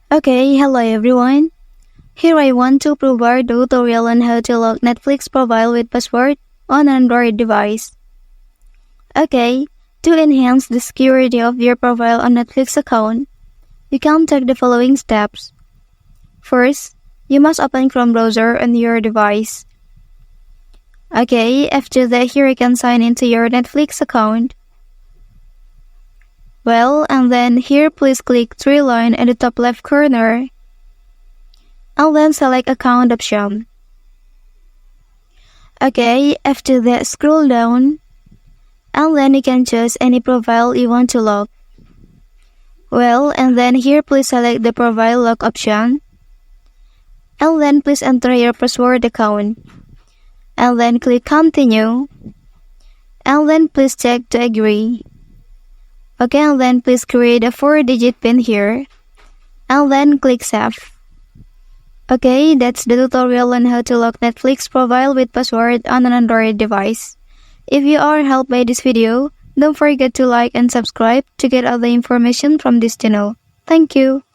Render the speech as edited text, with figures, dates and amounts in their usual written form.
Okay, hello everyone. Here I want to provide a tutorial on how to lock Netflix profile with password on Android device. Okay, to enhance the security of your profile on Netflix account, you can take the following steps. First, you must open Chrome browser on your device. Okay, after that here you can sign into your Netflix account. And then here please click three line in the top left corner. And then select account option. Okay, after that scroll down. And then you can choose any profile you want to lock. And then here please select the profile lock option. And then please enter your password account. And then click continue. And then please check to agree. Okay, and then please create a 4-digit PIN here. And then click save. Okay, that's the tutorial on how to lock Netflix profile with password on an Android device. If you are helped by this video, don't forget to like and subscribe to get other information from this channel. Thank you.